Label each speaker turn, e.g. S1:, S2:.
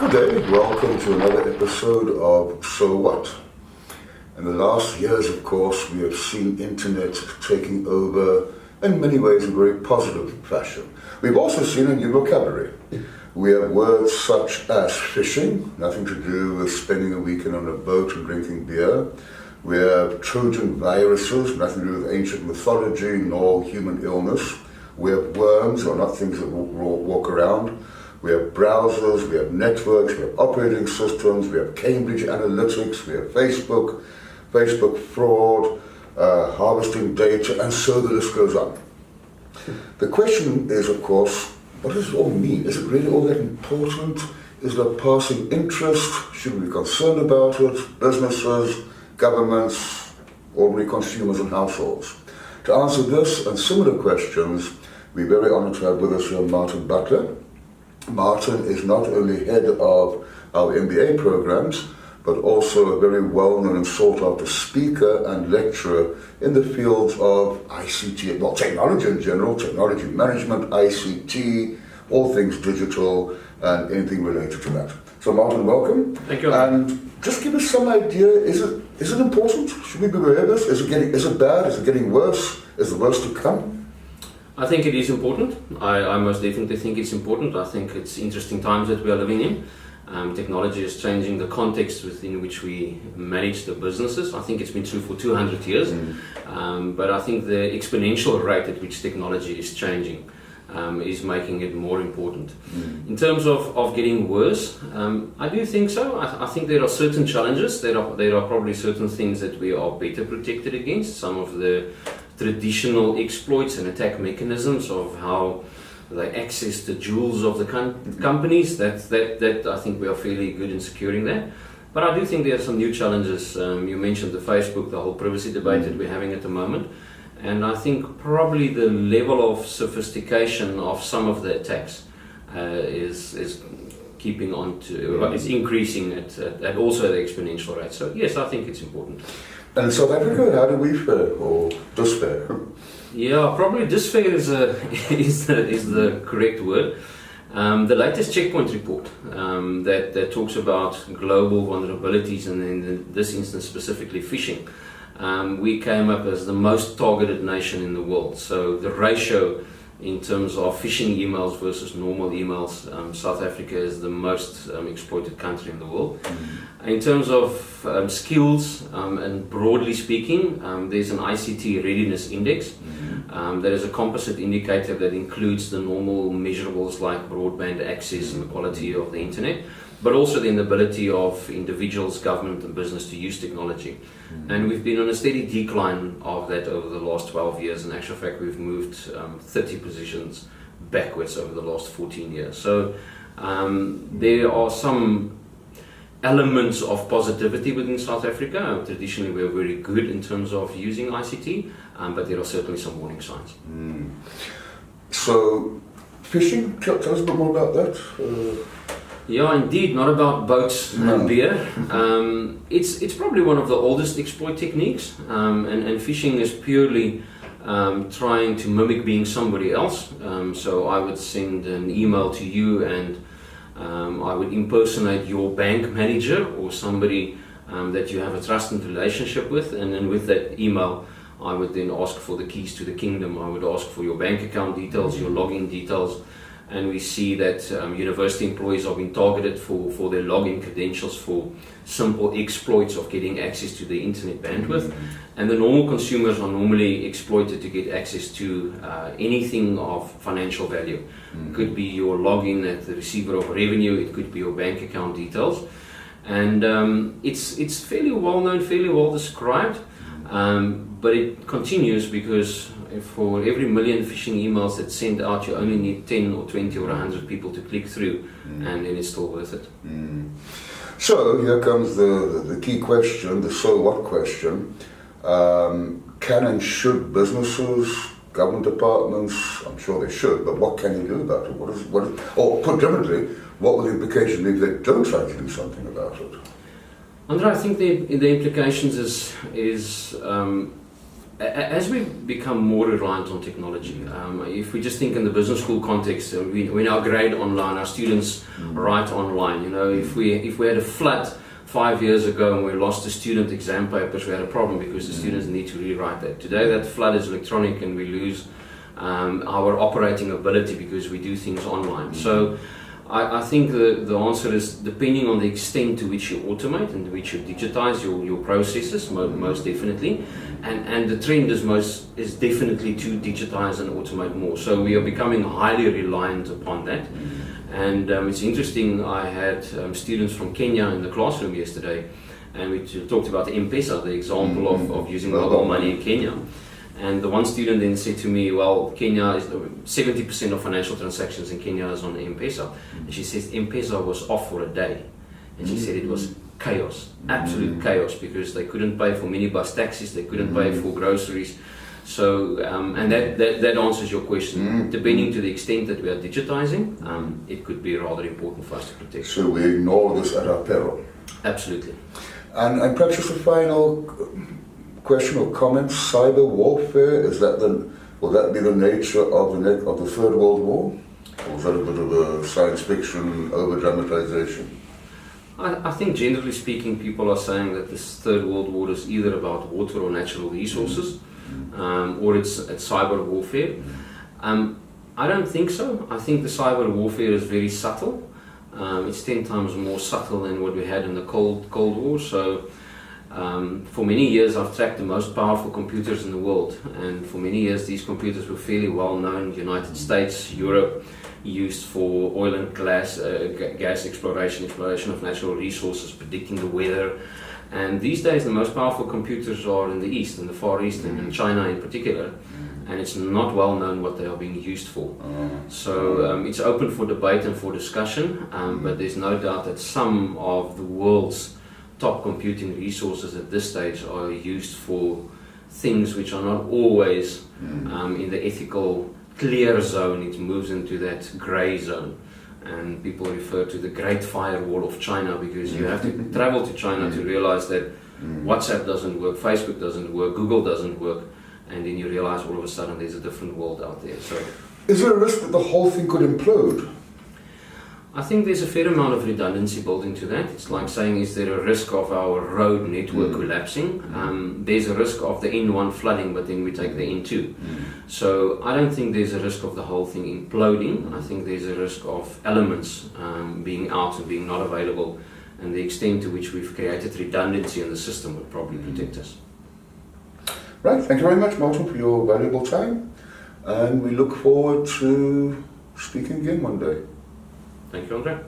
S1: Good day, welcome to another episode of So What? In the last years, of course, we have seen internet taking over in many ways in a very positive fashion. We've also seen a new vocabulary. We have words such as phishing, nothing to do with spending a weekend on a boat and drinking beer. We have Trojan viruses, nothing to do with ancient mythology nor human illness. We have worms, or not things that walk around. We have browsers, we have networks, we have operating systems, we have Cambridge Analytics, we have Facebook fraud, harvesting data, and so the list goes on. The question is, of course, what does it all mean? Is it really all that important? Is it of passing interest? Should we be concerned about it? Businesses, governments, ordinary consumers and households. To answer this and similar questions, we're very honoured to have with us here Martin Butler. Martin is not only head of our MBA programs, but also a very well-known and sought-after speaker and lecturer in the fields of ICT, well, technology in general, technology management, ICT, all things digital, and anything related to that. So Martin, welcome.
S2: Thank you.
S1: And just give us some idea, is it important? Should we be aware of this? Is it bad? Is it getting worse? Is the worst to come?
S2: I think it is important. I most definitely think it's important. I think it's interesting times that we are living in. Technology is changing the context within which we manage the businesses. I think it's been true for 200 years. But I think the exponential rate at which technology is changing is making it more important. In terms of getting worse, I do think so. I think there are certain challenges. There are probably certain things that we are better protected against. Some of the traditional exploits and attack mechanisms of how they access the jewels of the companies, that I think we are fairly good in securing that. But I do think there are some new challenges. You mentioned the Facebook, the whole privacy debate that we're having at the moment. And I think probably the level of sophistication of some of the attacks is keeping on to, is increasing at also the exponential rate. So yes, I think it's important.
S1: And in South Africa, how do we fare or disfare?
S2: Yeah, probably disfare is the correct word. The latest checkpoint report that talks about global vulnerabilities, and in this instance specifically phishing, we came up as the most targeted nation in the world. So the ratio in terms of phishing emails versus normal emails, South Africa is the most exploited country in the world. In terms of skills, and broadly speaking, there's an ICT readiness index. That is a composite indicator that includes the normal measurables like broadband access and the quality of the internet, but also the ability of individuals, government and business to use technology. And we've been on a steady decline of that over the last 12 years. In actual fact, we've moved 30 positions backwards over the last 14 years. So there are some elements of positivity within South Africa. Traditionally, we're very good in terms of using ICT, but there are certainly some warning signs.
S1: So, phishing, tell us a bit more about that.
S2: Yeah, indeed, not about boats and beer. It's probably one of the oldest exploit techniques, and phishing is purely trying to mimic being somebody else. So I would send an email to you and I would impersonate your bank manager or somebody that you have a trusted relationship with, and then with that email I would then ask for the keys to the kingdom. I would ask for your bank account details, your login details, and we see that university employees are being targeted for their login credentials for simple exploits of getting access to the internet bandwidth. And the normal consumers are normally exploited to get access to anything of financial value. It could be your login at the receiver of revenue, it could be your bank account details. And it's fairly well known, fairly well described, but it continues because for every million phishing emails that's sent out, you only need 10 or 20 or 100 people to click through, and then it's still worth it.
S1: So here comes the key question, the so what question. Can and should businesses, government departments, I'm sure they should, but what can you do about it? Or put differently, what will the implication be if they don't try to do something about it?
S2: Andrée, I think the implications is as we become more reliant on technology, if we just think in the business school context, we now grade online, our students write online. You know, if we had a flood 5 years ago and we lost the student exam papers, we had a problem because the students need to rewrite that. Today that flood is electronic and we lose our operating ability because we do things online. So I think the answer is depending on the extent to which you automate and to which you digitize your processes, most definitely, and the trend is definitely to digitize and automate more. So we are becoming highly reliant upon that. And it's interesting, I had students from Kenya in the classroom yesterday, and we talked about the M-Pesa, the example of using mobile money in Kenya. And the one student then said to me, well, Kenya is 70% of financial transactions in Kenya is on M-Pesa. And she says M-Pesa was off for a day. And she said it was chaos, absolute chaos, because they couldn't pay for minibus taxis, they couldn't pay for groceries. So, and that answers your question. Depending to the extent that we are digitizing, it could be rather important for us to protect.
S1: So we ignore this at our peril.
S2: Absolutely.
S1: And perhaps just a final question or comment: cyber warfare, will that be the nature of the Third World War, or is that a bit of a science fiction over dramatization?
S2: I think generally speaking, people are saying that this Third World War is either about water or natural resources, or it's cyber warfare. I don't think so. I think the cyber warfare is very subtle. It's 10 times more subtle than what we had in the Cold War. So for many years I've tracked the most powerful computers in the world, and for many years these computers were fairly well known. United States, Europe, used for oil and gas exploration of natural resources, predicting the weather. And these days the most powerful computers are in the East, in the Far East, and in China in particular. And it's not well known what they are being used for. So it's open for debate and for discussion, but there's no doubt that some of the world's top computing resources at this stage are used for things which are not always in the ethical clear zone. It moves into that grey zone, and people refer to the Great Firewall of China, because you have to travel to China to realize that WhatsApp doesn't work, Facebook doesn't work, Google doesn't work, and then you realize all of a sudden there's a different world out there. So,
S1: is there a risk that the whole thing could implode?
S2: I think there's a fair amount of redundancy built into that. It's like saying, is there a risk of our road network collapsing? There's a risk of the N1 flooding, but then we take the N2. So I don't think there's a risk of the whole thing imploding. I think there's a risk of elements being out and being not available, and the extent to which we've created redundancy in the system would probably protect us.
S1: Right, thank you very much, Martin, for your valuable time, and we look forward to speaking again one day.
S2: Thank you, Andrée.